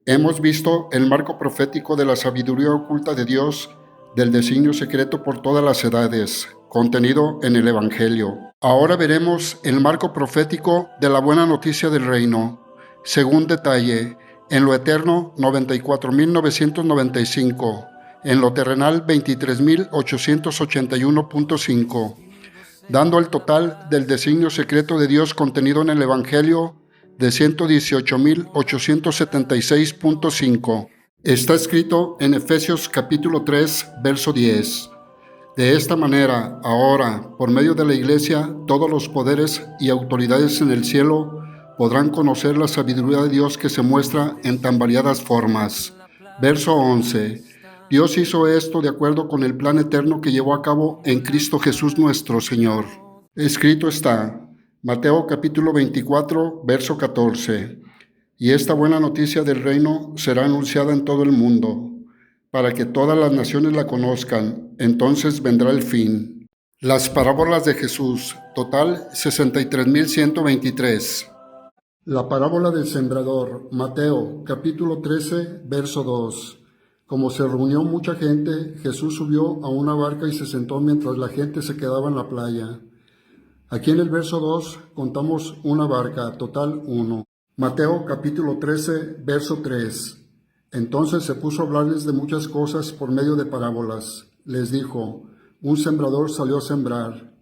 Hemos visto el marco profético de la sabiduría oculta de Dios, del designio secreto por todas las edades, contenido en el Evangelio. Ahora veremos el marco profético de la buena noticia del reino, según detalle, en lo eterno 94.995, en lo terrenal 23.881.5, dando el total del designio secreto de Dios contenido en el Evangelio de 118.876.5. Está escrito en Efesios capítulo 3, verso 10. De esta manera, ahora, por medio de la Iglesia, todos los poderes y autoridades en el cielo podrán conocer la sabiduría de Dios que se muestra en tan variadas formas. Verso 11. Dios hizo esto de acuerdo con el plan eterno que llevó a cabo en Cristo Jesús nuestro Señor. Escrito está, Mateo capítulo 24, verso 14. Y esta buena noticia del reino será anunciada en todo el mundo, para que todas las naciones la conozcan, entonces vendrá el fin. Las parábolas de Jesús, total 63.123. La parábola del sembrador, Mateo, capítulo 13, verso 2. Como se reunió mucha gente, Jesús subió a una barca y se sentó mientras la gente se quedaba en la playa. Aquí en el verso 2 contamos una barca, total 1. Mateo, capítulo 13, verso 3. Entonces se puso a hablarles de muchas cosas por medio de parábolas. Les dijo, un sembrador salió a sembrar.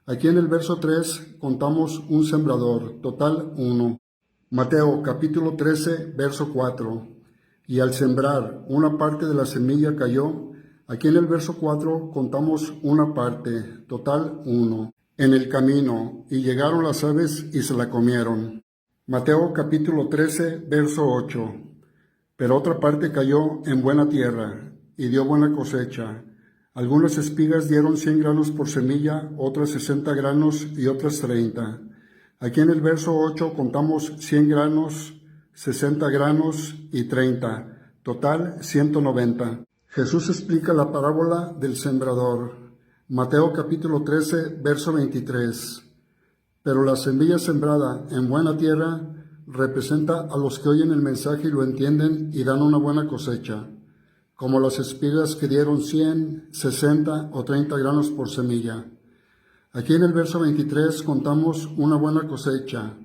Aquí en el verso 3 contamos un sembrador, total 1. Mateo capítulo 13, verso 4. Y al sembrar, una parte de la semilla cayó. Aquí en el verso 4 contamos una parte, total 1. En el camino, y llegaron las aves y se la comieron. Mateo capítulo 13, verso 8. Pero otra parte cayó en buena tierra, y dio buena cosecha. Algunas espigas dieron 100 granos por semilla, otras 60 granos y otras 30. Aquí en el verso 8 contamos 100 granos, 60 granos y 30, total 190. Jesús explica la parábola del sembrador. Mateo capítulo 13, verso 23. Pero la semilla sembrada en buena tierra representa a los que oyen el mensaje y lo entienden y dan una buena cosecha, como las espigas que dieron 100, 60 o 30 granos por semilla. Aquí en el verso 23 contamos una buena cosecha,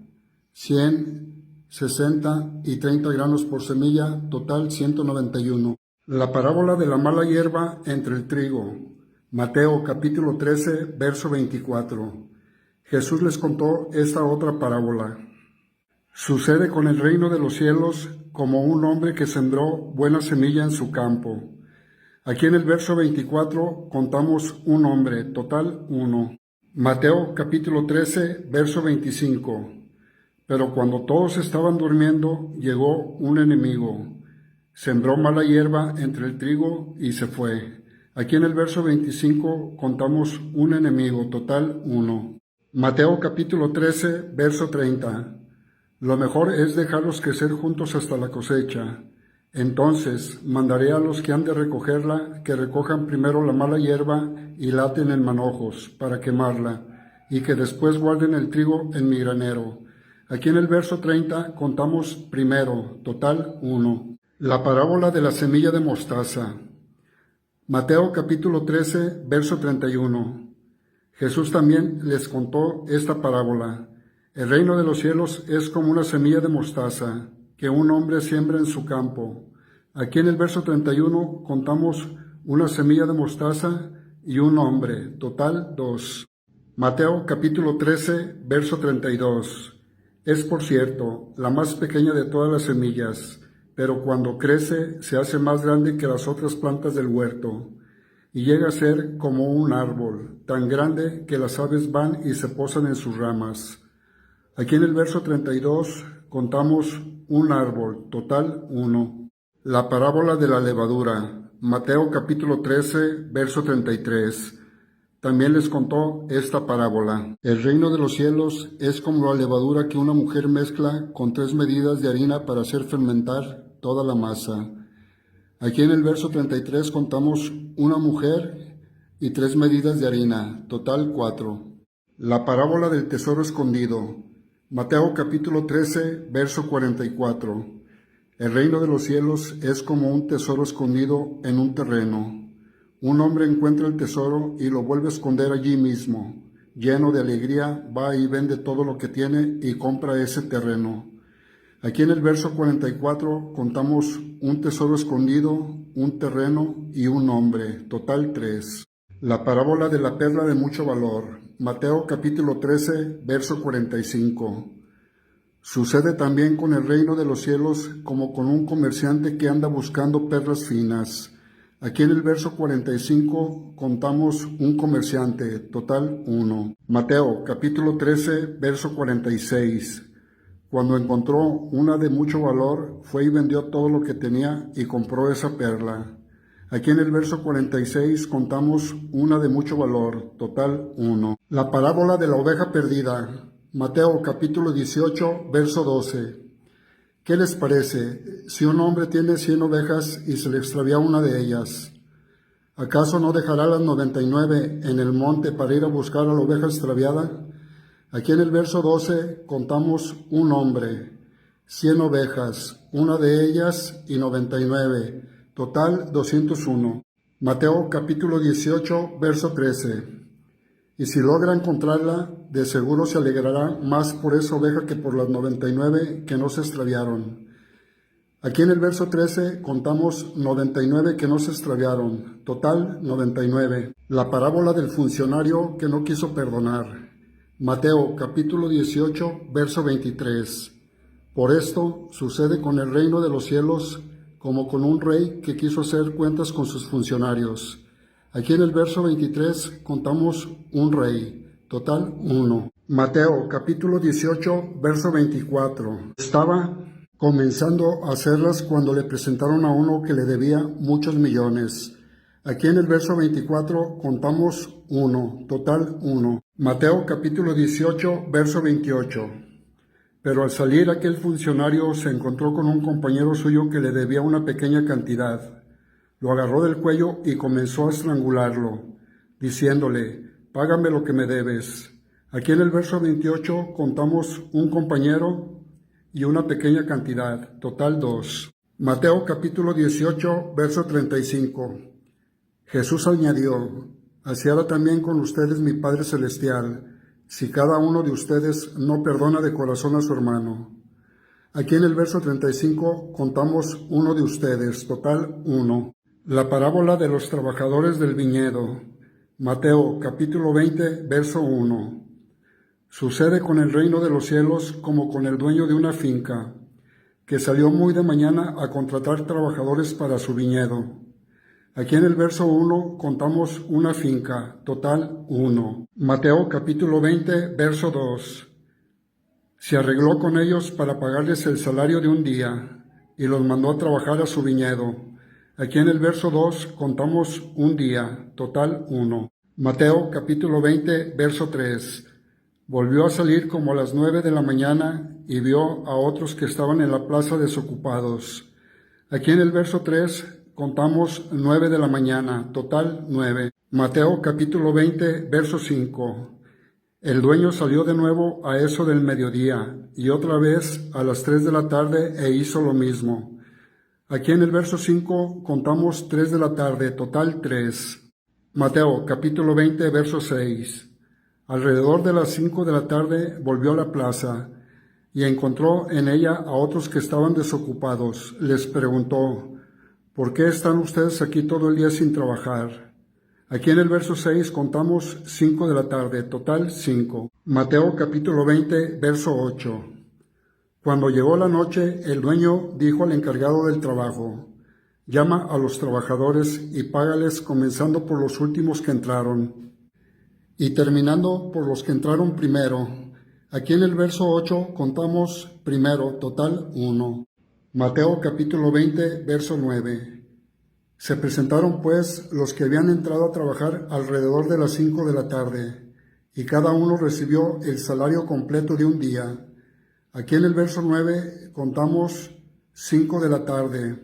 100, 60 y 30 granos por semilla, total 191. La parábola de la mala hierba entre el trigo. Mateo capítulo 13, verso 24. Jesús les contó esta otra parábola. Sucede con el reino de los cielos como un hombre que sembró buena semilla en su campo. Aquí en el verso 24 contamos un hombre, total 1. Mateo capítulo 13, verso 25. Pero cuando todos estaban durmiendo, llegó un enemigo. Sembró mala hierba entre el trigo y se fue. Aquí en el verso 25 contamos un enemigo, total 1. Mateo capítulo 13, verso 30. Lo mejor es dejarlos crecer juntos hasta la cosecha. Entonces mandaré a los que han de recogerla que recojan primero la mala hierba y la aten en manojos para quemarla, y que después guarden el trigo en mi granero. Aquí en el verso 30 contamos primero, total 1. La parábola de la semilla de mostaza. Mateo capítulo 13, verso 31. Jesús también les contó esta parábola. El reino de los cielos es como una semilla de mostaza que un hombre siembra en su campo. Aquí en el verso 31 contamos una semilla de mostaza y un hombre, total 2. Mateo capítulo 13, verso 32. Es, por cierto, la más pequeña de todas las semillas, pero cuando crece se hace más grande que las otras plantas del huerto, y llega a ser como un árbol, tan grande que las aves van y se posan en sus ramas. Aquí en el verso 32 contamos un árbol, total 1. La parábola de la levadura, Mateo capítulo 13, verso 33. También les contó esta parábola. El reino de los cielos es como la levadura que una mujer mezcla con 3 medidas de harina para hacer fermentar toda la masa. Aquí en el verso 33 contamos una mujer y 3 medidas de harina, total 4. La parábola del tesoro escondido. Mateo capítulo 13, verso 44. El reino de los cielos es como un tesoro escondido en un terreno. Un hombre encuentra el tesoro y lo vuelve a esconder allí mismo. Lleno de alegría, va y vende todo lo que tiene y compra ese terreno. Aquí en el verso 44 contamos un tesoro escondido, un terreno y un hombre, total 3. La parábola de la perla de mucho valor, Mateo capítulo 13, verso 45. Sucede también con el reino de los cielos como con un comerciante que anda buscando perlas finas. Aquí en el verso 45 contamos un comerciante, total 1. Mateo capítulo 13, verso 46. Cuando encontró una de mucho valor, fue y vendió todo lo que tenía y compró esa perla. Aquí en el verso 46 contamos una de mucho valor, total 1. La parábola de la oveja perdida, Mateo capítulo 18, verso 12. ¿Qué les parece si un hombre tiene 100 ovejas y se le extravía una de ellas? ¿Acaso no dejará las 99 en el monte para ir a buscar a la oveja extraviada? Aquí en el verso 12 contamos un hombre, 100 ovejas, una de ellas y 99, total 201. Mateo capítulo 18, verso 13. Y si logra encontrarla, de seguro se alegrará más por esa oveja que por las 99 que no se extraviaron. Aquí en el verso 13 contamos 99 que no se extraviaron, total 99. La parábola del funcionario que no quiso perdonar. Mateo capítulo 18, verso 23. Por esto sucede con el reino de los cielos como con un rey que quiso hacer cuentas con sus funcionarios. Aquí en el verso 23 contamos un rey, total 1. Mateo capítulo 18, verso 24. Estaba comenzando a hacerlas cuando le presentaron a uno que le debía muchos millones. Aquí en el verso 24 contamos 1, total 1. Mateo capítulo 18, verso 28. Pero al salir aquel funcionario se encontró con un compañero suyo que le debía una pequeña cantidad. Lo agarró del cuello y comenzó a estrangularlo, diciéndole, págame lo que me debes. Aquí en el verso 28 contamos un compañero y una pequeña cantidad, total 2. Mateo capítulo 18, verso 35. Jesús añadió, así hará también con ustedes mi Padre Celestial, si cada uno de ustedes no perdona de corazón a su hermano. Aquí en el verso 35 contamos uno de ustedes, total 1. La parábola de los trabajadores del viñedo, Mateo capítulo 20, verso 1. Sucede con el reino de los cielos como con el dueño de una finca, que salió muy de mañana a contratar trabajadores para su viñedo. Aquí en el verso 1 contamos una finca, total 1. Mateo capítulo 20, verso 2. Se arregló con ellos para pagarles el salario de un día y los mandó a trabajar a su viñedo. Aquí en el verso 2 contamos un día, total 1. Mateo capítulo 20, verso 3. Volvió a salir como a las 9 de la mañana y vio a otros que estaban en la plaza desocupados. Aquí en el verso 3 contamos 9 de la mañana, total 9. Mateo capítulo 20, verso 5. El dueño salió de nuevo a eso del mediodía y otra vez a las 3 de la tarde e hizo lo mismo. Aquí en el verso 5 contamos 3 de la tarde, total 3. Mateo capítulo 20, verso 6. Alrededor de las 5 de la tarde volvió a la plaza y encontró en ella a otros que estaban desocupados. Les preguntó, ¿por qué están ustedes aquí todo el día sin trabajar? Aquí en el verso 6 contamos 5 de la tarde, total 5. Mateo capítulo 20, verso 8. Cuando llegó la noche, el dueño dijo al encargado del trabajo, llama a los trabajadores y págales comenzando por los últimos que entraron y terminando por los que entraron primero. Aquí en el verso 8 contamos primero, total 1. Mateo capítulo 20, verso 9. Se presentaron pues los que habían entrado a trabajar alrededor de las 5 de la tarde, y cada uno recibió el salario completo de un día. Aquí en el verso 9 contamos 5 de la tarde,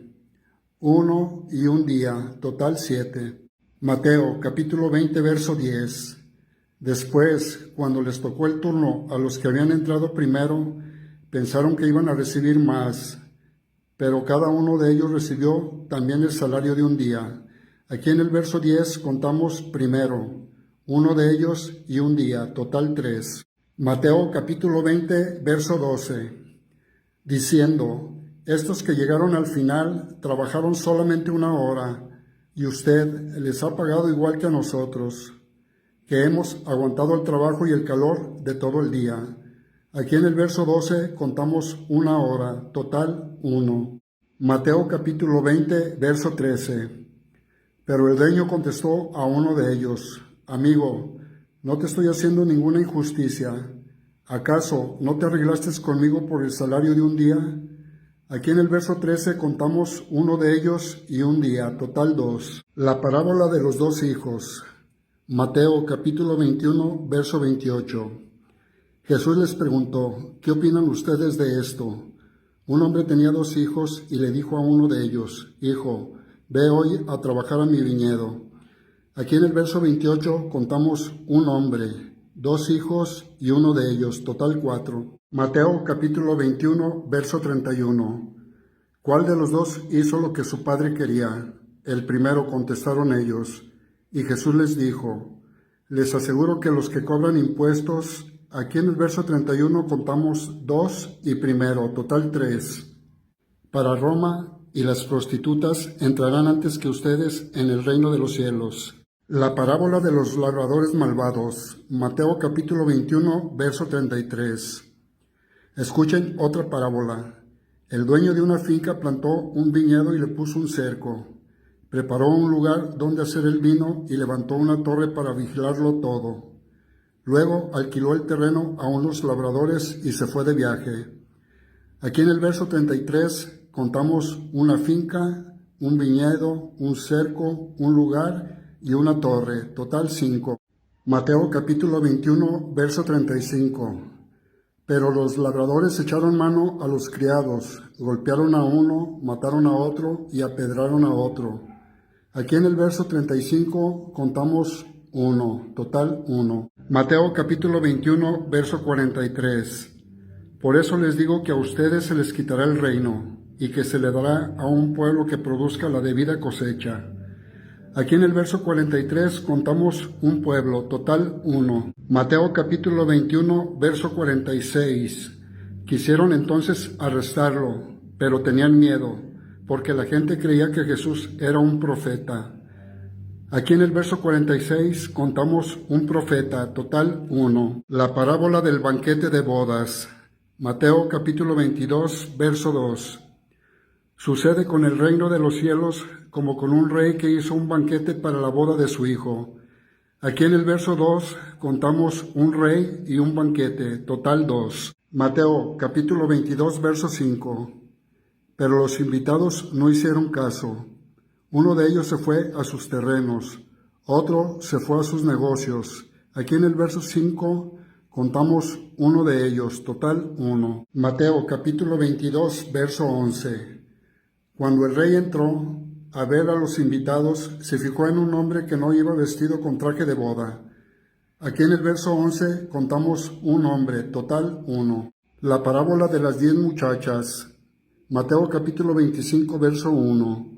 1 y un día, total 7. Mateo capítulo 20, verso 10. Después, cuando les tocó el turno a los que habían entrado primero, pensaron que iban a recibir más, pero cada uno de ellos recibió también el salario de un día. Aquí en el verso 10 contamos primero, uno de ellos y un día, total 3. Mateo capítulo 20, verso 12, diciendo, estos que llegaron al final trabajaron solamente una hora, y usted les ha pagado igual que a nosotros, que hemos aguantado el trabajo y el calor de todo el día. Aquí en el verso 12 contamos una hora, total 1. Mateo capítulo 20, verso 13. Pero el dueño contestó a uno de ellos, amigo, no te estoy haciendo ninguna injusticia. ¿Acaso no te arreglaste conmigo por el salario de un día? Aquí en el verso 13 contamos uno de ellos y un día, total 2. La parábola de los dos hijos. Mateo capítulo 21, verso 28. Jesús les preguntó, ¿qué opinan ustedes de esto? Un hombre tenía 2 hijos y le dijo a uno de ellos, hijo, ve hoy a trabajar a mi viñedo. Aquí en el verso 28 contamos un hombre, 2 hijos y uno de ellos, total 4. Mateo capítulo 21, verso 31. ¿Cuál de los dos hizo lo que su padre quería? El primero, contestaron ellos. Y Jesús les dijo, les aseguro que los que cobran impuestos, aquí en el verso 31 contamos 2 y primero, total 3. Para Roma y las prostitutas entrarán antes que ustedes en el reino de los cielos. La parábola de los labradores malvados, Mateo capítulo 21, verso 33. Escuchen otra parábola. El dueño de una finca plantó un viñedo y le puso un cerco. Preparó un lugar donde hacer el vino y levantó una torre para vigilarlo todo. Luego alquiló el terreno a unos labradores y se fue de viaje. Aquí en el verso 33 contamos una finca, un viñedo, un cerco, un lugar y una torre, total 5. Mateo capítulo 21, verso 35. Pero los labradores echaron mano a los criados, golpearon a uno, mataron a otro y apedraron a otro. Aquí en el verso 35 contamos 1, total 1. Mateo capítulo 21, verso 43. Por eso les digo que a ustedes se les quitará el reino, y que se le dará a un pueblo que produzca la debida cosecha. Aquí en el verso 43 contamos un pueblo, total 1. Mateo capítulo 21, verso 46. Quisieron entonces arrestarlo, pero tenían miedo, porque la gente creía que Jesús era un profeta. Aquí en el verso 46 contamos un profeta, total 1. La parábola del banquete de bodas. Mateo capítulo 22, verso 2. Sucede con el reino de los cielos como con un rey que hizo un banquete para la boda de su hijo. Aquí en el verso 2 contamos un rey y un banquete, total 2. Mateo capítulo 22, verso 5. Pero los invitados no hicieron caso. Uno de ellos se fue a sus terrenos, otro se fue a sus negocios. Aquí en el verso 5 contamos uno de ellos, total 1. Mateo capítulo 22, verso 11. Cuando el rey entró a ver a los invitados, se fijó en un hombre que no iba vestido con traje de boda. Aquí en el verso 11 contamos un hombre, total 1. La parábola de las 10 muchachas. Mateo capítulo 25, verso 1.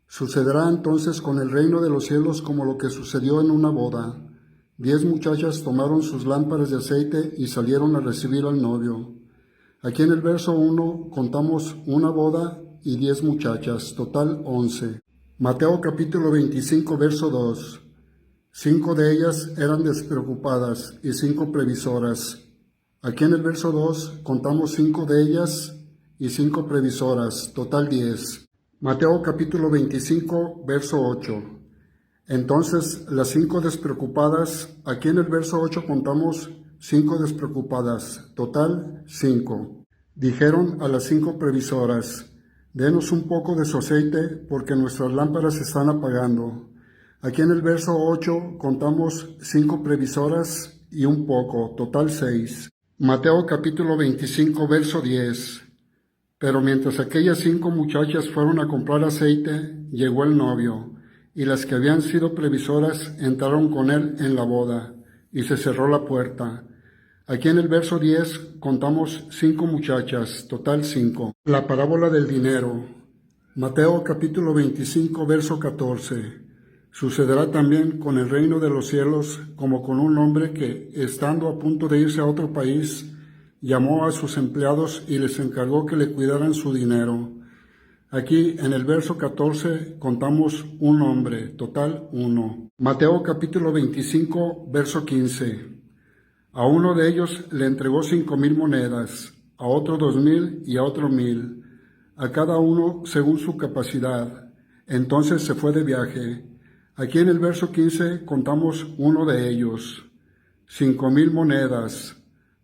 Sucederá entonces con el reino de los cielos como lo que sucedió en una boda. 10 muchachas tomaron sus lámparas de aceite y salieron a recibir al novio. Aquí en el verso 1 contamos una boda y 10 muchachas, total 11. Mateo capítulo 25, verso 2. 5 de ellas eran despreocupadas y 5 previsoras. Aquí en el verso 2 contamos 5 de ellas y 5 previsoras, total 10. Mateo capítulo 25, verso 8. Entonces las 5 despreocupadas, aquí en el verso 8 contamos 5 despreocupadas, total 5. Dijeron a las 5 previsoras, denos un poco de su aceite porque nuestras lámparas se están apagando. Aquí en el verso 8 contamos 5 previsoras y un poco, total 6. Mateo capítulo 25, verso 10. Pero mientras aquellas 5 muchachas fueron a comprar aceite, llegó el novio, y las que habían sido previsoras entraron con él en la boda, y se cerró la puerta. Aquí en el verso 10 contamos 5 muchachas, total 5. La parábola del dinero. Mateo capítulo 25, verso 14. Sucederá también con el reino de los cielos como con un hombre que, estando a punto de irse a otro país, llamó a sus empleados y les encargó que le cuidaran su dinero. Aquí en el verso 14 contamos un hombre, total 1. Mateo capítulo 25, verso 15. A uno de ellos le entregó 5,000 monedas, a otro 2,000 y a otro 1,000, a cada uno según su capacidad. Entonces se fue de viaje. Aquí en el verso 15 contamos uno de ellos, 5,000 monedas,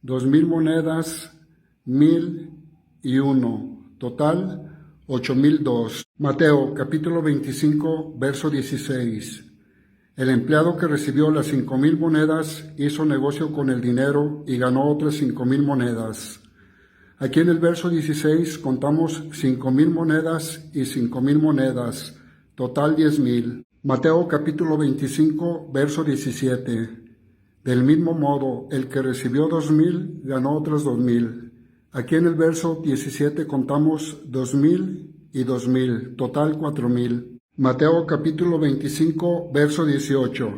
2,000 monedas, 1,000 y 1, total 8,002. Mateo capítulo 25, verso 16. El empleado que recibió las 5,000 monedas hizo negocio con el dinero y ganó otras 5,000 monedas. Aquí en el verso 16 contamos 5,000 monedas y 5,000 monedas, total 10,000. Mateo capítulo 25, verso 17. Del mismo modo, el que recibió 2,000 ganó otras 2,000. Aquí en el verso 17 contamos 2,000 y 2,000, total 4,000. Mateo capítulo 25, verso 18.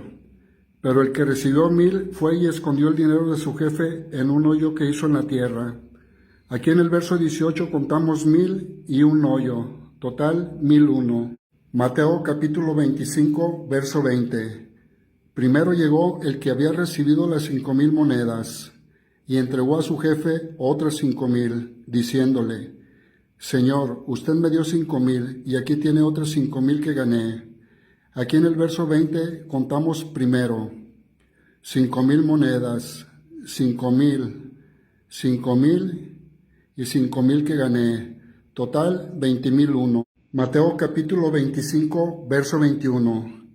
Pero el que recibió 1,000 fue y escondió el dinero de su jefe en un hoyo que hizo en la tierra. Aquí en el verso 18 contamos 1,000 y un hoyo, total 1,001. Mateo capítulo 25, verso 20. Primero llegó el que había recibido las 5,000 monedas y entregó a su jefe otras 5,000, diciéndole: Señor, usted me dio 5,000 y aquí tiene otras 5,000 que gané. Aquí en el verso 20 contamos primero 5,000 monedas, 5,000, 5,000 y 5,000 que gané. Total 20,001. Mateo capítulo 25, verso 21.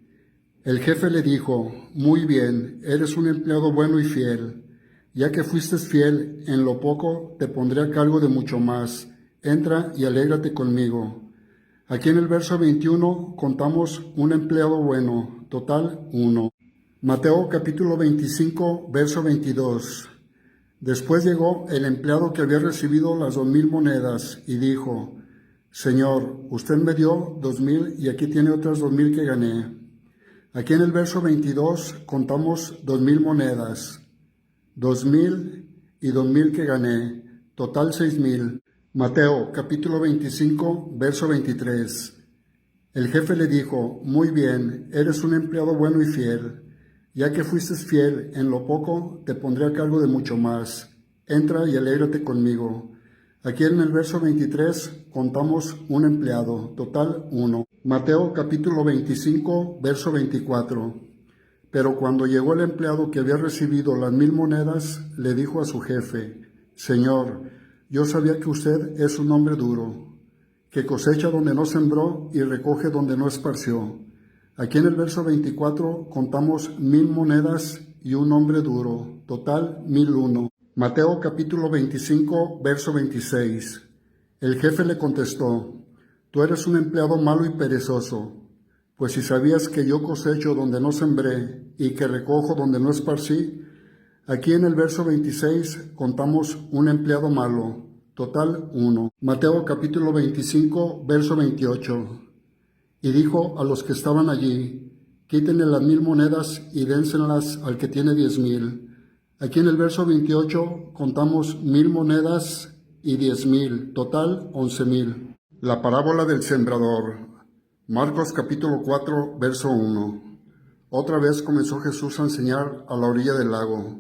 El jefe le dijo: Muy bien, eres un empleado bueno y fiel. Ya que fuiste fiel en lo poco, te pondré a cargo de mucho más. Entra y alégrate conmigo. Aquí en el verso 21 contamos un empleado bueno, total 1. Mateo capítulo 25, verso 22. Después llegó el empleado que había recibido las 2,000 monedas y dijo: Señor, usted me dio 2,000 y aquí tiene otras 2,000 que gané. Aquí en el verso 22 contamos 2,000 monedas, 2,000 y 2,000 que gané, total 6,000. Mateo capítulo 25, verso 23. El jefe le dijo: Muy bien, eres un empleado bueno y fiel. Ya que fuiste fiel en lo poco, te pondré a cargo de mucho más. Entra y alégrate conmigo. Aquí en el verso 23 contamos un empleado, total 1. Mateo capítulo 25, verso 24. Pero cuando llegó el empleado que había recibido las 1,000 monedas, le dijo a su jefe: Señor, yo sabía que usted es un hombre duro, que cosecha donde no sembró y recoge donde no esparció. Aquí en el verso 24 contamos 1,000 monedas y un hombre duro, total 1,001. Mateo capítulo 25, verso 26. El jefe le contestó: Tú eres un empleado malo y perezoso, pues si sabías que yo cosecho donde no sembré y que recojo donde no esparcí. Aquí en el verso 26 contamos un empleado malo, total 1. Mateo capítulo 25, verso 28. Y dijo a los que estaban allí: Quítenle las 1,000 monedas y dénselas al que tiene 10,000. Aquí en el verso 28 contamos 1,000 monedas y 10,000, total 11,000. La parábola del sembrador. Marcos capítulo 4, verso 1. Otra vez comenzó Jesús a enseñar a la orilla del lago.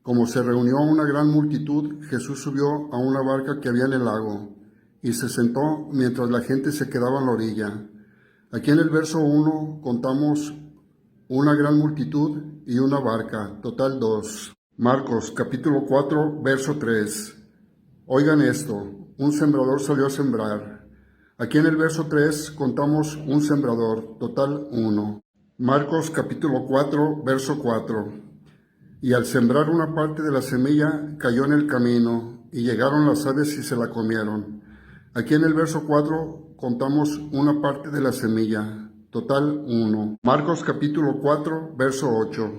Como se reunió una gran multitud, Jesús subió a una barca que había en el lago y se sentó mientras la gente se quedaba en la orilla. Aquí en el verso 1 contamos una gran multitud y una barca, total 2. Marcos capítulo 4, verso 3. Oigan esto: un sembrador salió a sembrar. Aquí en el verso 3 contamos un sembrador, total 1. Marcos capítulo 4, verso 4. Y al sembrar una parte de la semilla cayó en el camino, y llegaron las aves y se la comieron. Aquí en el verso 4 contamos una parte de la semilla, total 1. Marcos capítulo 4, verso 8.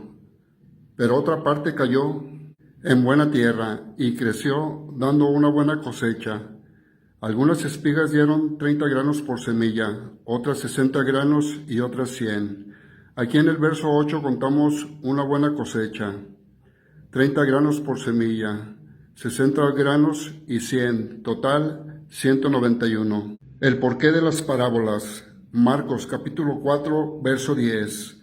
Pero otra parte cayó en buena tierra, y creció, dando una buena cosecha. Algunas espigas dieron 30 granos por semilla, otras 60 granos y otras 100. Aquí en el verso 8 contamos una buena cosecha. 30 granos por semilla, 60 granos y 100, total 191. El porqué de las parábolas. Marcos capítulo 4, verso 10.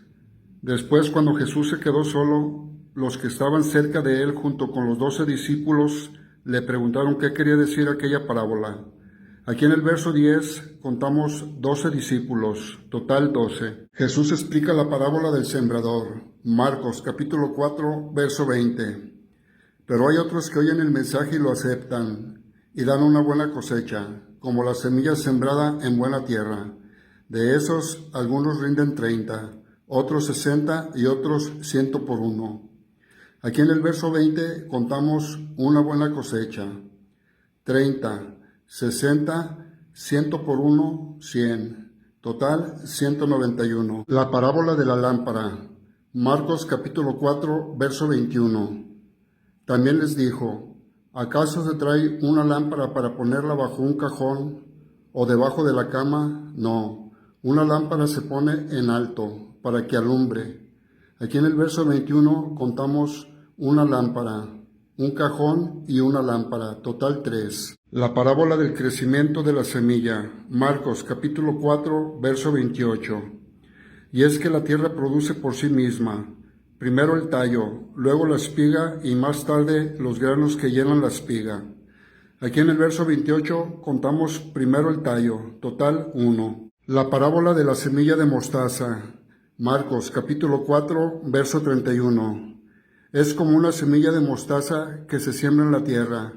Después, cuando Jesús se quedó solo, los que estaban cerca de él junto con los 12 discípulos le preguntaron qué quería decir aquella parábola. Aquí en el verso 10 contamos 12 discípulos, total 12. Jesús explica la parábola del sembrador. Marcos capítulo 4, verso 20. Pero hay otros que oyen el mensaje y lo aceptan, y dan una buena cosecha, como la semilla sembrada en buena tierra. De esos, algunos rinden 30, otros 60 y otros 100 por uno. Aquí en el verso 20 contamos una buena cosecha. 30, 60, 100 por uno, 100. Total, 191. La parábola de la lámpara. Marcos capítulo 4, verso 21. También les dijo, ¿acaso se trae una lámpara para ponerla bajo un cajón o debajo de la cama? No, una lámpara se pone en alto para que alumbre. Aquí en el verso 21 contamos una lámpara, un cajón y una lámpara, total 3. La parábola del crecimiento de la semilla, Marcos capítulo 4, verso 28. Y es que la tierra produce por sí misma, primero el tallo, luego la espiga y más tarde los granos que llenan la espiga. Aquí en el verso 28 contamos primero el tallo, total 1. La parábola de la semilla de mostaza, Marcos capítulo 4, verso 31. Es como una semilla de mostaza que se siembra en la tierra.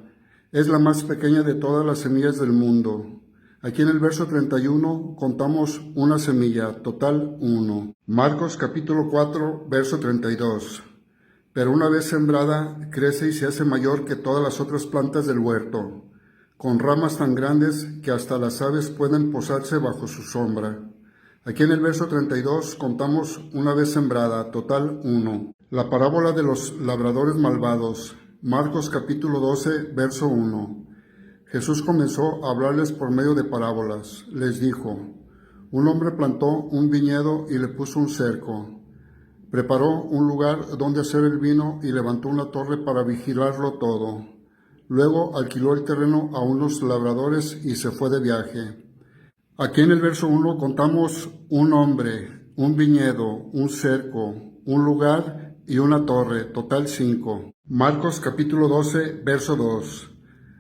Es la más pequeña de todas las semillas del mundo. Aquí en el verso 31 contamos una semilla, total 1. Marcos capítulo 4, verso 32. Pero una vez sembrada, crece y se hace mayor que todas las otras plantas del huerto, con ramas tan grandes que hasta las aves pueden posarse bajo su sombra. Aquí en el verso 32 contamos una vez sembrada, total 1. La parábola de los labradores malvados, Marcos capítulo 12, verso 1. Jesús comenzó a hablarles por medio de parábolas. Les dijo, un hombre plantó un viñedo y le puso un cerco. Preparó un lugar donde hacer el vino y levantó una torre para vigilarlo todo. Luego alquiló el terreno a unos labradores y se fue de viaje. Aquí en el verso 1 contamos un hombre, un viñedo, un cerco, un lugar y una torre, total 5. Marcos capítulo 12, verso 2.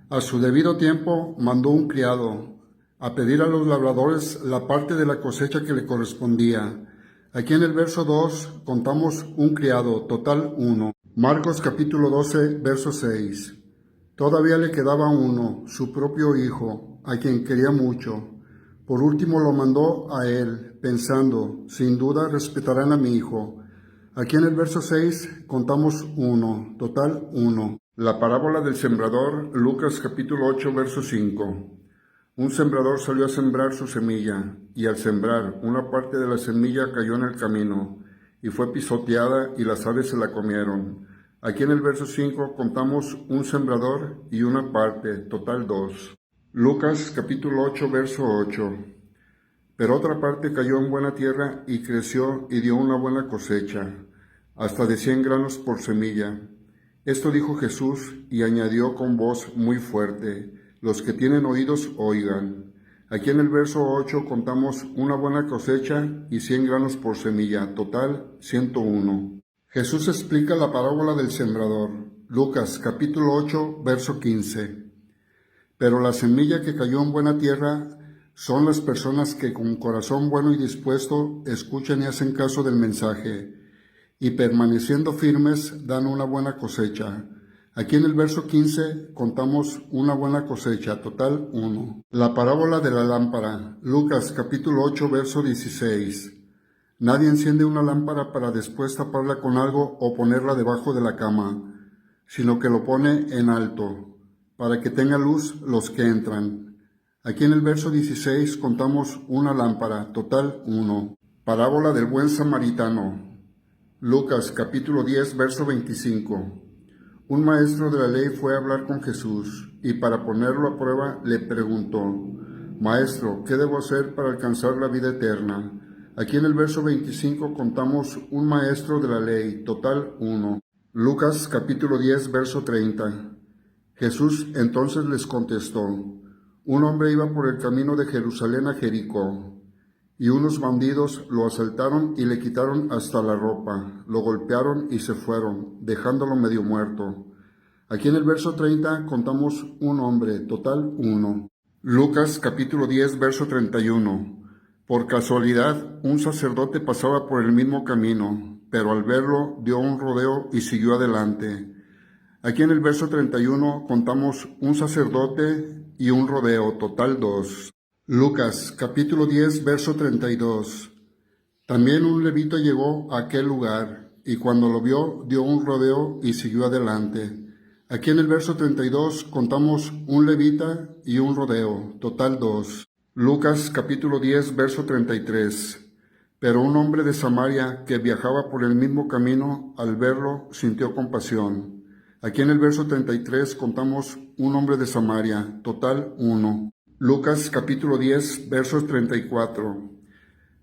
A su debido tiempo mandó un criado a pedir a los labradores la parte de la cosecha que le correspondía. Aquí en el verso 2 contamos un criado, total 1. Marcos capítulo 12, verso 6. Todavía le quedaba uno, su propio hijo, a quien quería mucho. Por último lo mandó a él, pensando, sin duda respetarán a mi hijo. Aquí en el verso 6 contamos uno, total 1. La parábola del sembrador, Lucas capítulo 8, verso 5. Un sembrador salió a sembrar su semilla, y al sembrar, una parte de la semilla cayó en el camino, y fue pisoteada, y las aves se la comieron. Aquí en el verso 5 contamos un sembrador y una parte, total 2. Lucas capítulo 8, verso 8. Pero otra parte cayó en buena tierra y creció y dio una buena cosecha, hasta de 100 granos por semilla. Esto dijo Jesús y añadió con voz muy fuerte, los que tienen oídos oigan. Aquí en el verso 8 contamos una buena cosecha y 100 granos por semilla, total 101. Jesús explica la parábola del sembrador. Lucas capítulo 8, verso 15. Pero la semilla que cayó en buena tierra son las personas que con corazón bueno y dispuesto escuchan y hacen caso del mensaje, y permaneciendo firmes dan una buena cosecha. Aquí en el verso 15 contamos una buena cosecha, total 1. La parábola de la lámpara, Lucas capítulo 8, verso 16. Nadie enciende una lámpara para después taparla con algo o ponerla debajo de la cama, sino que lo pone en alto, para que tenga luz los que entran. Aquí en el verso 16 contamos una lámpara, total 1. Parábola del buen samaritano, Lucas capítulo 10, verso 25. Un maestro de la ley fue a hablar con Jesús y para ponerlo a prueba le preguntó, Maestro, ¿qué debo hacer para alcanzar la vida eterna? Aquí en el verso 25 contamos un maestro de la ley, total uno. Lucas capítulo 10, verso 30. Jesús entonces les contestó, un hombre iba por el camino de Jerusalén a Jericó, y unos bandidos lo asaltaron y le quitaron hasta la ropa, lo golpearon y se fueron, dejándolo medio muerto. Aquí en el verso 30 contamos un hombre, total uno. Lucas capítulo 10, verso 31. Por casualidad, un sacerdote pasaba por el mismo camino, pero al verlo dio un rodeo y siguió adelante. Aquí en el verso 31 contamos un sacerdote y un rodeo, total dos. Lucas capítulo 10, verso 32. También un levita llegó a aquel lugar, y cuando lo vio, dio un rodeo y siguió adelante. Aquí en el verso 32 contamos un levita y un rodeo, total dos. Lucas capítulo 10, verso 33. Pero un hombre de Samaria que viajaba por el mismo camino, al verlo, sintió compasión. Aquí en el verso 33 contamos un hombre de Samaria, total uno. Lucas capítulo 10, versos 34.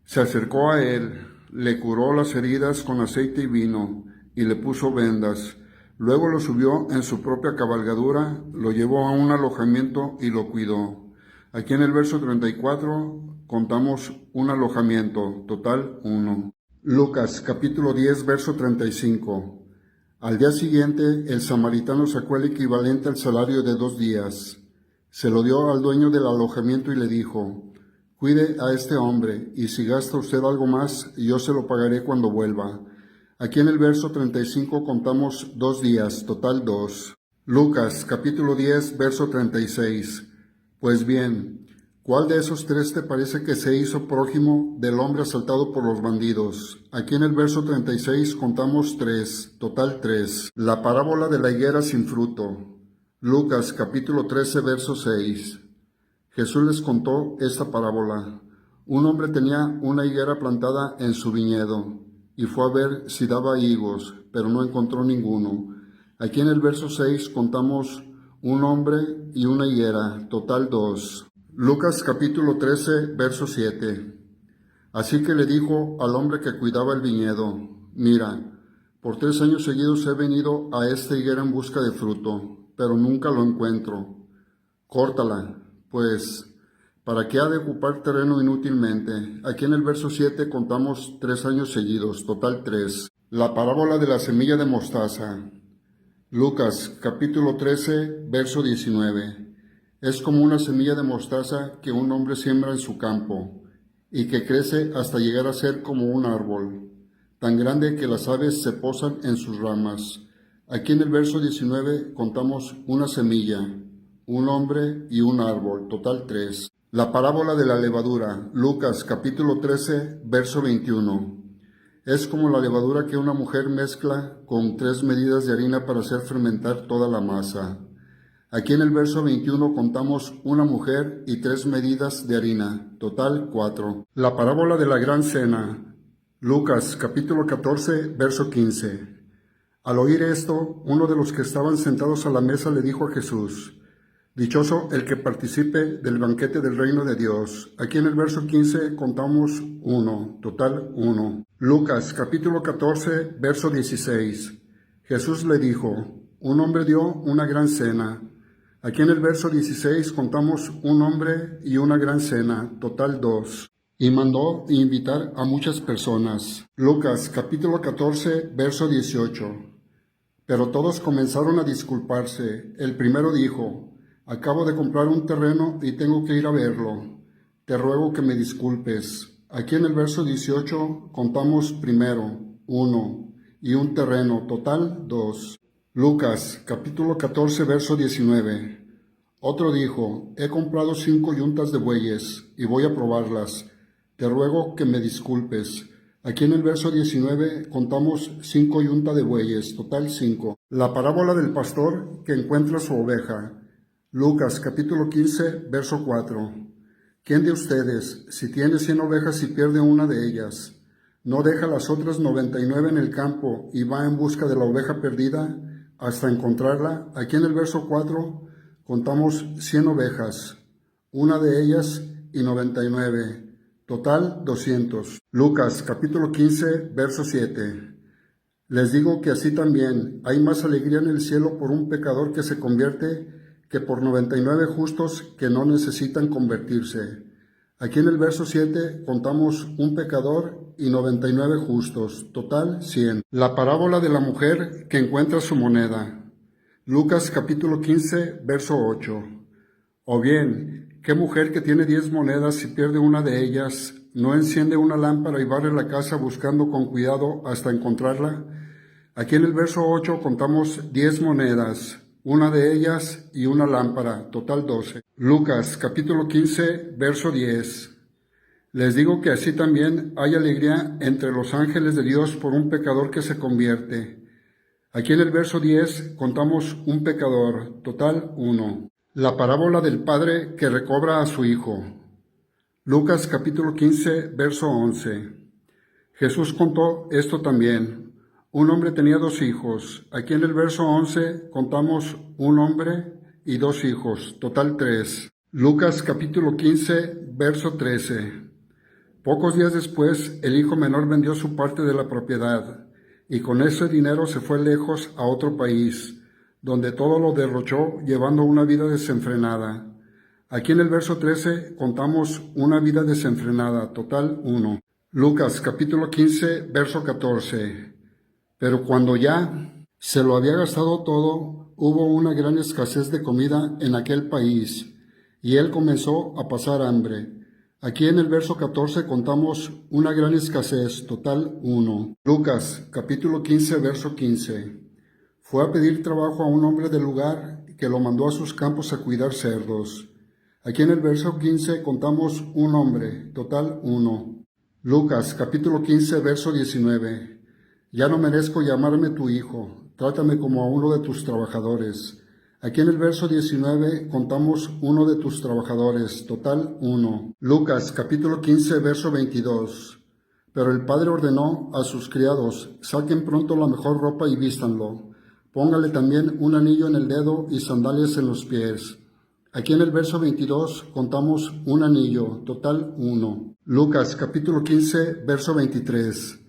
Se acercó a él, le curó las heridas con aceite y vino, y le puso vendas. Luego lo subió en su propia cabalgadura, lo llevó a un alojamiento y lo cuidó. Aquí en el verso 34 contamos un alojamiento, total uno. Lucas capítulo 10, verso 35. Al día siguiente, el samaritano sacó el equivalente al salario de 2 días. Se lo dio al dueño del alojamiento y le dijo, cuide a este hombre, y si gasta usted algo más, yo se lo pagaré cuando vuelva. Aquí en el verso 35 contamos 2 días, total 2. Lucas capítulo 10, verso 36. Pues bien, ¿cuál de esos 3 te parece que se hizo prójimo del hombre asaltado por los bandidos? Aquí en el verso 36 contamos 3, total 3. La parábola de la higuera sin fruto. Lucas capítulo 13, verso 6. Jesús les contó esta parábola. Un hombre tenía una higuera plantada en su viñedo y fue a ver si daba higos, pero no encontró ninguno. Aquí en el verso 6 contamos un hombre y una higuera, total 2. Lucas capítulo 13, verso 7. Así que le dijo al hombre que cuidaba el viñedo, mira, por 3 años seguidos he venido a esta higuera en busca de fruto, pero nunca lo encuentro. Córtala, pues, ¿para qué ha de ocupar terreno inútilmente? Aquí en el verso 7 contamos 3 años seguidos, total 3. La parábola de la semilla de mostaza. Lucas capítulo 13, verso 19. Es como una semilla de mostaza que un hombre siembra en su campo y que crece hasta llegar a ser como un árbol, tan grande que las aves se posan en sus ramas. Aquí en el verso 19 contamos una semilla, un hombre y un árbol, total 3. La parábola de la levadura, Lucas capítulo 13, verso 21. Es como la levadura que una mujer mezcla con 3 medidas de harina para hacer fermentar toda la masa. Aquí en el verso 21 contamos una mujer y 3 medidas de harina, total 4. La parábola de la gran cena, Lucas capítulo 14, verso 15. Al oír esto, uno de los que estaban sentados a la mesa le dijo a Jesús, dichoso el que participe del banquete del reino de Dios. Aquí en el verso 15 contamos 1, total 1. Lucas capítulo 14, verso 16. Jesús le dijo, un hombre dio una gran cena. Aquí en el verso 16 contamos un hombre y una gran cena, total 2. Y mandó invitar a muchas personas. Lucas capítulo 14, verso 18. Pero todos comenzaron a disculparse. El primero dijo, acabo de comprar un terreno y tengo que ir a verlo. Te ruego que me disculpes. Aquí en el verso 18 contamos primero, 1, y un terreno, total 2. Lucas, capítulo 14, verso 19. Otro dijo, he comprado 5 yuntas de bueyes y voy a probarlas. Te ruego que me disculpes. Aquí en el verso 19 contamos 5 yuntas de bueyes, total 5. La parábola del pastor que encuentra su oveja. Lucas capítulo 15, verso 4. ¿Quién de ustedes, si tiene 100 ovejas y pierde una de ellas, no deja las otras 99 en el campo y va en busca de la oveja perdida hasta encontrarla. Aquí en el verso 4 contamos 100 ovejas, una de ellas y 99, total 200. Lucas capítulo 15, verso 7. Les digo que así también hay más alegría en el cielo por un pecador que se convierte que por 99 justos que no necesitan convertirse. Aquí en el verso 7 contamos un pecador y 99 justos, total 100. La parábola de la mujer que encuentra su moneda. Lucas capítulo 15, verso 8. O bien, ¿qué mujer que tiene 10 monedas y pierde una de ellas, no enciende una lámpara y barre la casa buscando con cuidado hasta encontrarla? Aquí en el verso 8 contamos 10 monedas, una de ellas y una lámpara, total 12. Lucas capítulo 15, verso 10. Les digo que así también hay alegría entre los ángeles de Dios por un pecador que se convierte. Aquí en el verso 10 contamos un pecador, total 1. La parábola del padre que recobra a su hijo. Lucas capítulo 15, verso 11. Jesús contó esto también. Un hombre tenía 2 hijos. Aquí en el verso 11 contamos un hombre y 2 hijos, total 3. Lucas capítulo 15, verso 13. Pocos días después, el hijo menor vendió su parte de la propiedad y con ese dinero se fue lejos a otro país, donde todo lo derrochó llevando una vida desenfrenada. Aquí en el verso 13 contamos una vida desenfrenada, total 1. Lucas capítulo 15, verso 14. Pero cuando ya se lo había gastado todo, hubo una gran escasez de comida en aquel país, y él comenzó a pasar hambre. Aquí en el verso 14 contamos una gran escasez, total 1. Lucas capítulo 15, verso 15. Fue a pedir trabajo a un hombre del lugar que lo mandó a sus campos a cuidar cerdos. Aquí en el verso 15 contamos un hombre, total 1. Lucas capítulo 15, verso 19. Ya no merezco llamarme tu hijo, trátame como a uno de tus trabajadores. Aquí en el verso 19 contamos uno de tus trabajadores, total 1. Lucas capítulo 15, verso 22. Pero el padre ordenó a sus criados, saquen pronto la mejor ropa y vístanlo. Póngale también un anillo en el dedo y sandalias en los pies. Aquí en el verso 22 contamos un anillo, total 1. Lucas capítulo 15, verso 23.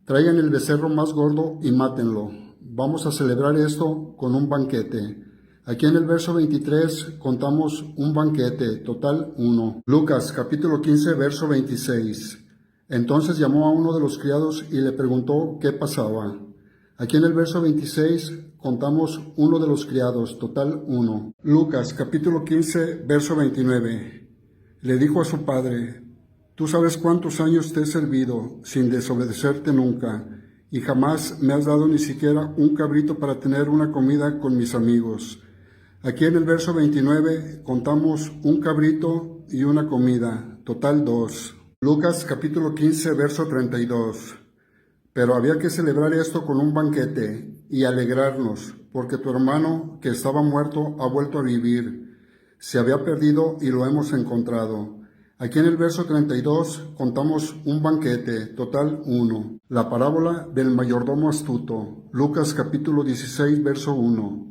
Traigan el becerro más gordo y mátenlo. Vamos a celebrar esto con un banquete. Aquí en el verso 23 contamos un banquete, total 1. Lucas capítulo 15, verso 26. Entonces llamó a uno de los criados y le preguntó qué pasaba. Aquí en el verso 26 contamos uno de los criados, total 1. Lucas capítulo 15, verso 29. Le dijo a su padre: Tú sabes cuántos años te he servido sin desobedecerte nunca, y jamás me has dado ni siquiera un cabrito para tener una comida con mis amigos. Aquí en el verso 29 contamos un cabrito y una comida, total 2. Lucas capítulo 15, verso 32. Pero había que celebrar esto con un banquete y alegrarnos, porque tu hermano que estaba muerto ha vuelto a vivir. Se había perdido y lo hemos encontrado. Aquí en el verso 32 contamos un banquete, total 1. La parábola del mayordomo astuto. Lucas capítulo 16, verso 1.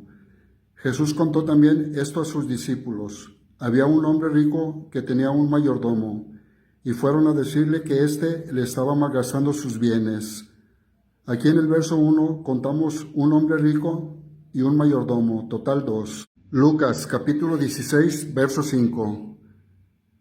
Jesús contó también esto a sus discípulos. Había un hombre rico que tenía un mayordomo, y fueron a decirle que éste le estaba malgastando sus bienes. Aquí en el verso 1 contamos un hombre rico y un mayordomo, total 2. Lucas capítulo 16, verso 5.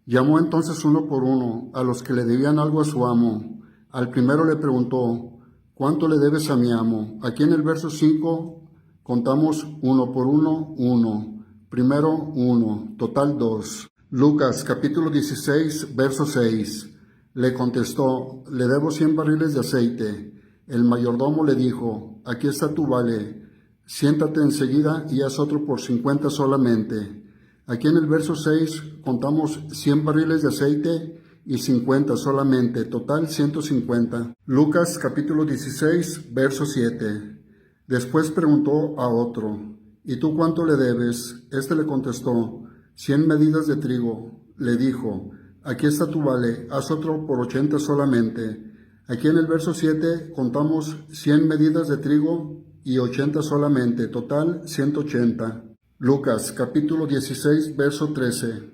Llamó entonces uno por uno a los que le debían algo a su amo. Al primero le preguntó: ¿Cuánto le debes a mi amo? Aquí en el verso 5 contamos uno por uno, uno. Primero 1, total 2. Lucas capítulo 16, verso 6. Le contestó: Le debo 100 barriles de aceite. El mayordomo le dijo: Aquí está tu vale. Siéntate enseguida y haz otro por 50 solamente. Aquí en el verso 6 contamos 100 barriles de aceite y 50 solamente, total 150. Lucas capítulo 16, verso 7. Después preguntó a otro: ¿Y tú cuánto le debes? Este le contestó: 100 medidas de trigo. Le dijo: Aquí está tu vale, haz otro por 80 solamente. Aquí en el verso 7 contamos 100 medidas de trigo y 80 solamente, total 180. Lucas capítulo 16, verso 13.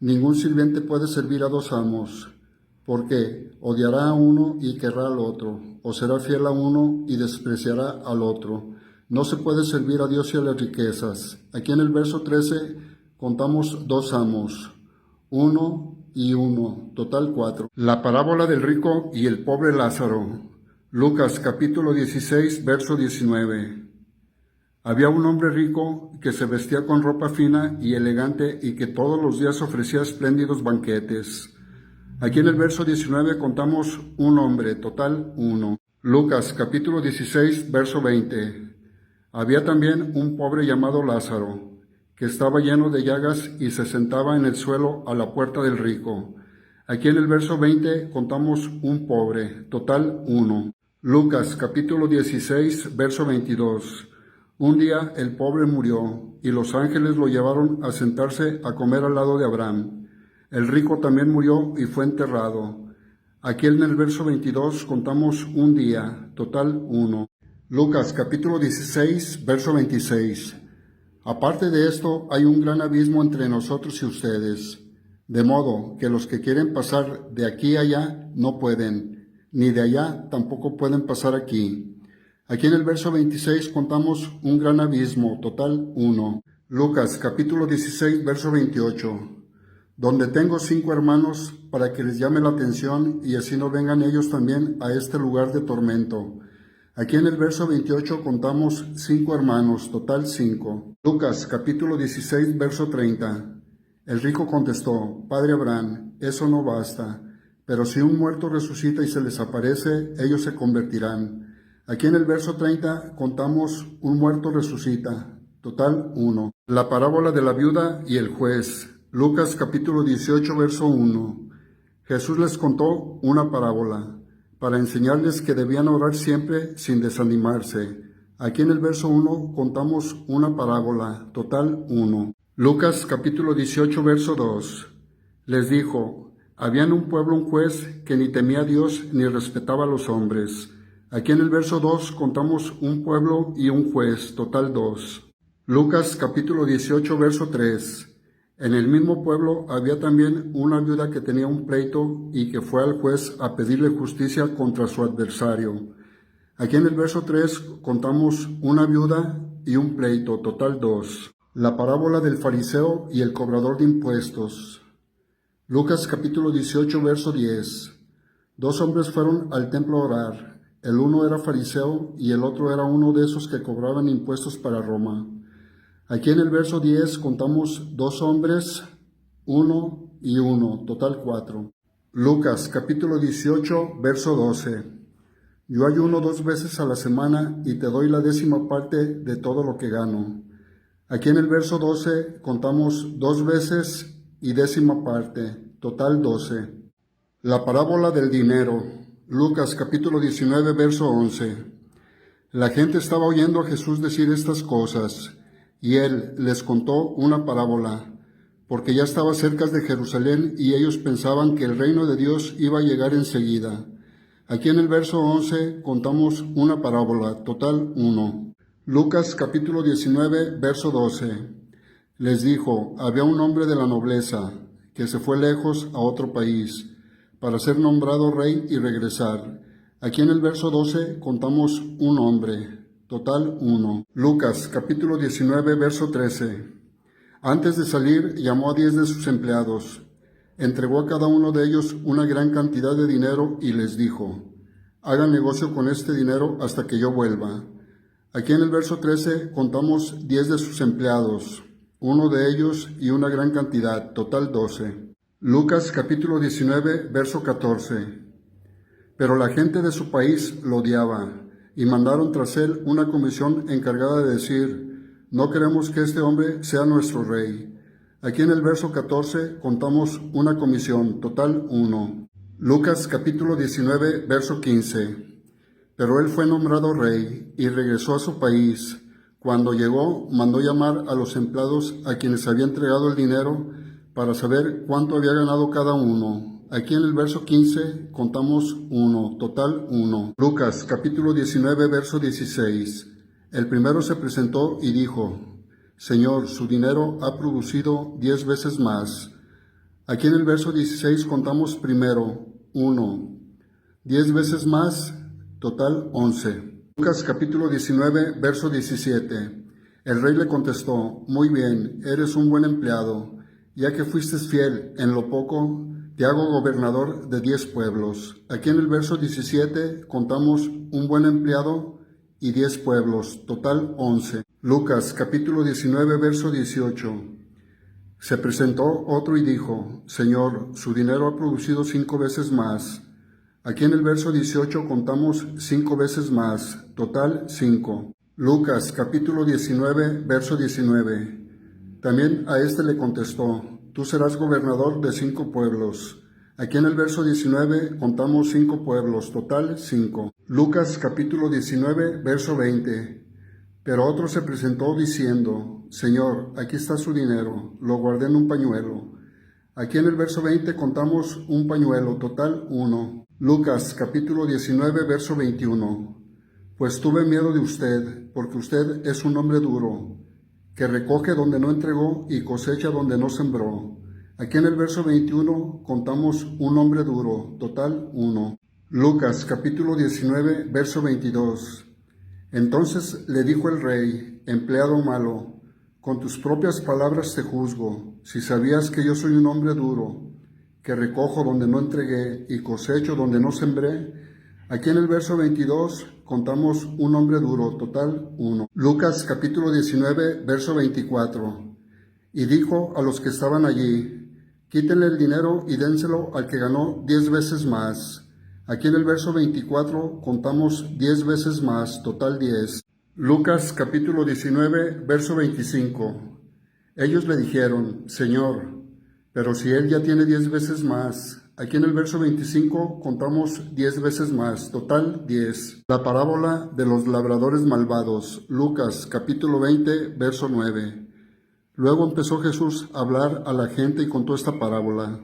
Ningún sirviente puede servir a dos amos, porque odiará a uno y querrá al otro, o será fiel a uno y despreciará al otro. No se puede servir a Dios y a las riquezas. Aquí en el verso 13 contamos dos amos, uno y uno, total 4. La parábola del rico y el pobre Lázaro. Lucas capítulo 16, verso 19. Había un hombre rico que se vestía con ropa fina y elegante y que todos los días ofrecía espléndidos banquetes. Aquí en el verso 19 contamos un hombre, total 1. Lucas capítulo 16, verso 20. Había también un pobre llamado Lázaro, que estaba lleno de llagas y se sentaba en el suelo a la puerta del rico. Aquí en el verso 20 contamos un pobre, total 1. Lucas capítulo 16, verso 22. Un día el pobre murió y los ángeles lo llevaron a sentarse a comer al lado de Abraham. El rico también murió y fue enterrado. Aquí en el verso 22 contamos un día, total 1. Lucas capítulo 16, verso 26. Aparte de esto, hay un gran abismo entre nosotros y ustedes, de modo que los que quieren pasar de aquí a allá no pueden, ni de allá tampoco pueden pasar aquí. Aquí en el verso 26 contamos un gran abismo, total 1. Lucas capítulo 16, verso 28. Donde tengo 5 hermanos para que les llame la atención y así no vengan ellos también a este lugar de tormento. Aquí en el verso 28 contamos 5 hermanos, total 5. Lucas capítulo 16, verso 30. El rico contestó, Padre Abraham, eso no basta, pero si un muerto resucita y se les aparece, ellos se convertirán. Aquí en el verso 30 contamos un muerto resucita, total 1. La parábola de la viuda y el juez. Lucas capítulo 18, verso 1. Jesús les contó una parábola para enseñarles que debían orar siempre sin desanimarse. Aquí en el verso 1 contamos una parábola, total 1. Lucas capítulo 18, verso 2. Les dijo, había en un pueblo un juez que ni temía a Dios ni respetaba a los hombres. Aquí en el verso 2 contamos un pueblo y un juez, total 2. Lucas capítulo 18, verso 3. En el mismo pueblo había también una viuda que tenía un pleito y que fue al juez a pedirle justicia contra su adversario. Aquí en el verso 3 contamos una viuda y un pleito, total 2. La parábola del fariseo y el cobrador de impuestos. Lucas capítulo 18, verso 10. 2 hombres fueron al templo a orar. El uno era fariseo y el otro era uno de esos que cobraban impuestos para Roma. Aquí en el verso 10 contamos 2 hombres, 1 y 1, total 4. Lucas capítulo 18, verso 12. Yo ayuno 2 veces a la semana y te doy la 10ª parte de todo lo que gano. Aquí en el verso 12 contamos 2 veces y 10ª parte, total 12. La parábola del dinero. Lucas capítulo 19, verso 11. La gente estaba oyendo a Jesús decir estas cosas, y él les contó una parábola, porque ya estaba cerca de Jerusalén y ellos pensaban que el reino de Dios iba a llegar enseguida. Aquí en el verso 11 contamos una parábola, total 1. Lucas capítulo 19, verso 12. Les dijo, había un hombre de la nobleza que se fue lejos a otro país para ser nombrado rey y regresar. Aquí en el verso 12 contamos un hombre, total 1. Lucas capítulo 19, verso 13. Antes de salir llamó a 10 de sus empleados, entregó a cada uno de ellos una gran cantidad de dinero y les dijo, hagan negocio con este dinero hasta que yo vuelva. Aquí en el verso 13 contamos 10 de sus empleados, uno de ellos y una gran cantidad, total 12. Lucas capítulo 19, verso 14. Pero la gente de su país lo odiaba y mandaron tras él una comisión encargada de decir, no queremos que este hombre sea nuestro rey. Aquí en el verso 14 contamos una comisión, total 1. Lucas capítulo 19, verso 15. Pero él fue nombrado rey y regresó a su país. Cuando llegó, mandó llamar a los empleados a quienes había entregado el dinero para saber cuánto había ganado cada uno. Aquí en el verso 15 contamos 1, total 1. Lucas capítulo 19, verso 16. El primero se presentó y dijo, Señor, su dinero ha producido 10 veces más. Aquí en el verso 16 contamos primero 1, 10 veces más, total 11. Lucas capítulo 19, verso 17. El rey le contestó, muy bien, eres un buen empleado, ya que fuiste fiel en lo poco, te hago gobernador de 10 pueblos. Aquí en el verso 17 contamos un buen empleado y 10 pueblos, total 11. Lucas capítulo 19, verso 18. Se presentó otro y dijo, Señor, su dinero ha producido 5 veces más. Aquí en el verso 18 contamos 5 veces más, total 5. Lucas capítulo 19, verso 19. También a este le contestó, tú serás gobernador de 5 pueblos. Aquí en el verso 19 contamos 5 pueblos, total 5. Lucas capítulo 19, verso 20. Pero otro se presentó diciendo, Señor, aquí está su dinero, lo guardé en un pañuelo. Aquí en el verso 20 contamos un pañuelo, total 1. Lucas capítulo 19, verso 21. Pues tuve miedo de usted, porque usted es un hombre duro, que recoge donde no entregó y cosecha donde no sembró. Aquí en el verso 21 contamos un hombre duro, total 1. Lucas capítulo 19, verso 22. Entonces le dijo el rey, empleado malo, con tus propias palabras te juzgo, si sabías que yo soy un hombre duro, que recojo donde no entregué y cosecho donde no sembré. Aquí en el verso 22 contamos un hombre duro, total 1. Lucas capítulo 19, verso 24. Y dijo a los que estaban allí, quítenle el dinero y dénselo al que ganó 10 veces más. Aquí en el verso 24 contamos 10 veces más, total 10. Lucas capítulo 19, verso 25. Ellos le dijeron, Señor, pero si él ya tiene 10 veces más. Aquí en el verso 25 contamos 10 veces más, total 10. La parábola de los labradores malvados, Lucas capítulo 20, verso 9. Luego empezó Jesús a hablar a la gente y contó esta parábola.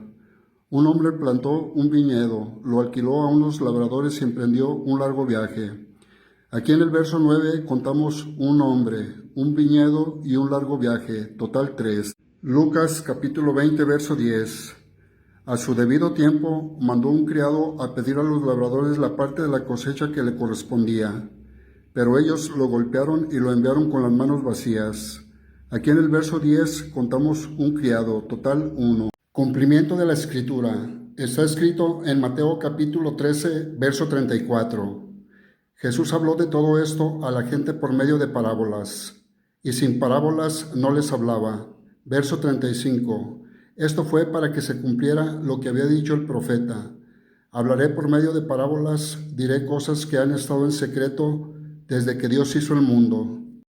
Un hombre plantó un viñedo, lo alquiló a unos labradores y emprendió un largo viaje. Aquí en el verso 9 contamos un hombre, un viñedo y un largo viaje, total 3. Lucas capítulo 20, verso 10. A su debido tiempo mandó un criado a pedir a los labradores la parte de la cosecha que le correspondía, pero ellos lo golpearon y lo enviaron con las manos vacías. Aquí en el verso 10 contamos un criado, total 1. Cumplimiento de la Escritura. Está escrito en Mateo capítulo 13, verso 34. Jesús habló de todo esto a la gente por medio de parábolas, y sin parábolas no les hablaba. Verso 35. Esto fue para que se cumpliera lo que había dicho el profeta. Hablaré por medio de parábolas, diré cosas que han estado en secreto desde que Dios hizo el mundo.